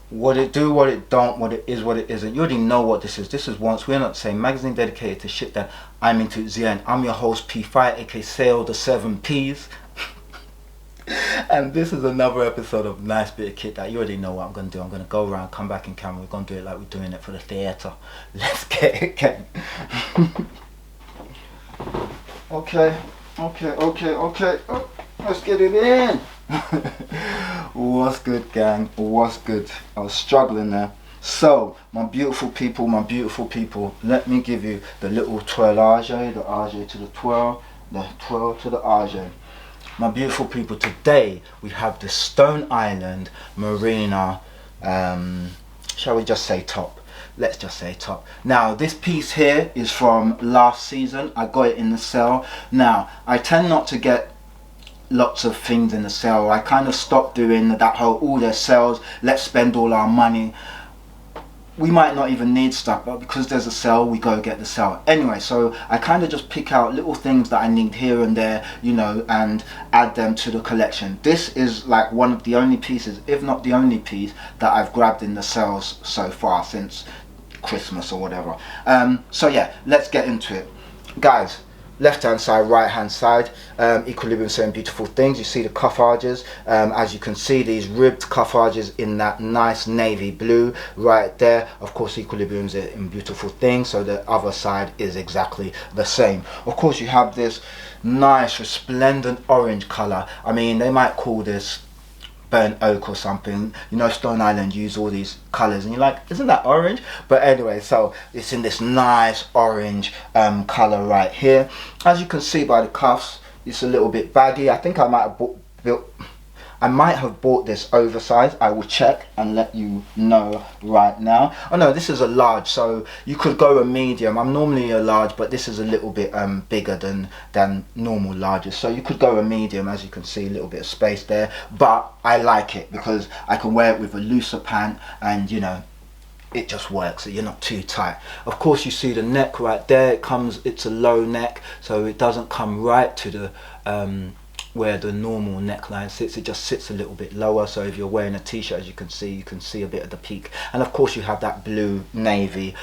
what it do, what it don't, what it is, what it isn't. You already know what this is. This is Once We're Not the Same, magazine dedicated to shit that I'm into at the end. I'm your host P5, aka Sale the 7Ps. And this is another episode of Nice Bit of Kit that you already know what I'm going to do. I'm going to go around, come back in camera. We're going to do it like we're doing it for the theatre. Let's get it again. Okay. Oh, let's get it in. What's good, gang? What's good? I was struggling there. So, my beautiful people, let me give you the little twirlage, the RJ to the twirl to the RJ. My beautiful people, today we have the Stone Island Marina, shall we just say top? Let's just say top. Now, this piece here is from last season. I got it in the sale. Now, I tend not to get lots of things in the sale. I kind of stopped doing that whole, all their sales, let's spend all our money. We might not even need stuff, but because there's a sale, we go get the sale. Anyway, so I kind of just pick out little things that I need here and there, you know, and add them to the collection. This is like one of the only pieces, if not the only piece, that I've grabbed in the sales so far since Christmas or whatever. So yeah, let's get into it. Guys, left hand side, right hand side, Equilibrium saying beautiful things. You see the cuff arches, as you can see, these ribbed cuff arches in that nice navy blue right there. Of course, Equilibrium's in beautiful things, so the other side is exactly the same. Of course, you have this nice resplendent orange color. I mean, they might call this burnt oak or something. You know, Stone Island use all these colors and you're like, isn't that orange? But anyway, so it's in this nice orange color right here. As you can see by the cuffs, it's a little bit baggy. I think I might have bought this oversized. I will check and let you know right now. Oh no, this is a large, so you could go a medium. I'm normally a large, but this is a little bit bigger than normal larges, so you could go a medium. As you can see, a little bit of space there, but I like it because I can wear it with a looser pant and, you know, it just works, so you're not too tight. Of course, you see the neck right there. It's a low neck, so it doesn't come right to the where the normal neckline sits. It just sits a little bit lower, so if you're wearing a t-shirt, as you can see a bit of the peak. And of course, you have that blue navy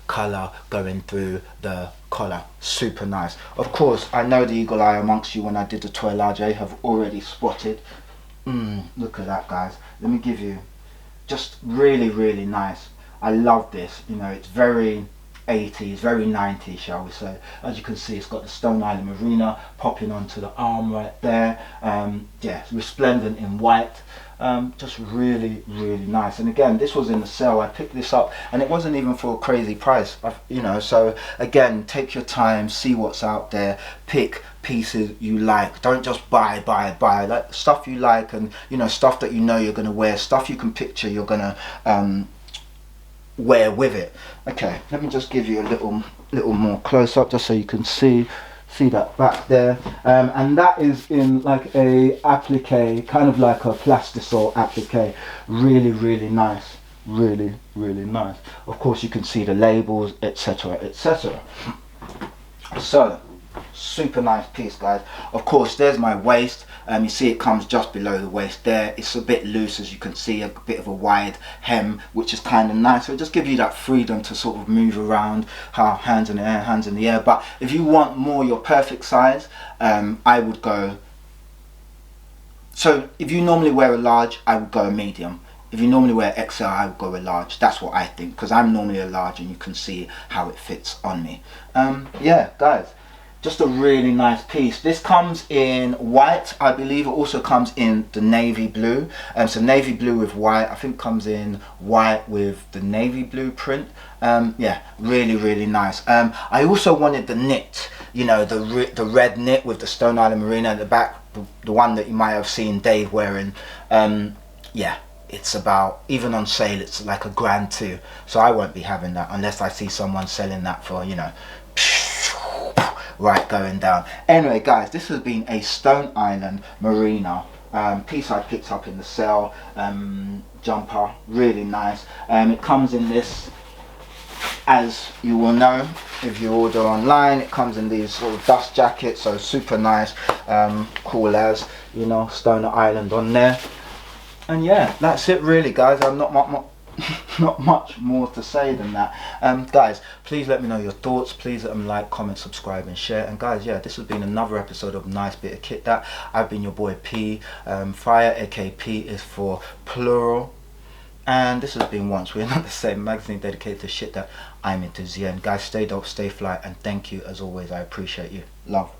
color going through the collar. Super nice. Of course, I know the eagle eye amongst you, when I did the toilage, have already spotted. Look at that, guys. Let me give you just really nice. I love this. You know, it's very 80s, very 90s, shall we say. As you can see, it's got the Stone Island Marina popping onto the arm right there. Yeah, resplendent in white. Just really nice. And again, this was in the sale. I picked this up and it wasn't even for a crazy price, you know. So again, take your time, see what's out there, pick pieces you like. Don't just buy like stuff you like, and you know, stuff that you know you're gonna wear, stuff you can picture you're gonna wear with it. Okay, let me just give you a little more close up, just so you can see that back there. And that is in like a applique, kind of like a plastisol applique. Really nice. Really nice. Of course, you can see the labels, etc. So super nice piece, guys. Of course, there's my waist. You see it comes just below the waist there. It's a bit loose, as you can see, a bit of a wide hem, which is kind of nice. So it just gives you that freedom to sort of move around, hands in the air. But if you want more your perfect size, I would go, so if you normally wear a large, I would go a medium. If you normally wear XL, I would go a large. That's what I think, because I'm normally a large and you can see how it fits on me. Yeah, guys, just a really nice piece. This comes in white. I believe it also comes in the navy blue. So navy blue with white. I think comes in white with the navy blue print. Yeah, really nice. I also wanted the knit, you know, the red knit with the Stone Island Marina at the back, the one that you might have seen Dave wearing. Yeah, it's about, even on sale, it's like £1 too. So I won't be having that unless I see someone selling that for, you know, right, going down. Anyway, guys, this has been a Stone Island Marina piece I picked up in the sale. Jumper, really nice. It comes in this, as you will know if you order online, it comes in these sort of dust jackets, so super nice. Cool as, you know, Stone Island on there. And yeah, that's it really, guys. I'm not much more to say than that. Guys, please let me know your thoughts. Please let them like, comment, subscribe and share. And guys, yeah, this has been another episode of Nice Bit of Kit That. I've been your boy P. Fire, aka P is for plural. And this has been Once We're Not the Same, magazine dedicated to shit that I'm into. And guys, stay dope, stay fly, and thank you as always. I appreciate you. Love.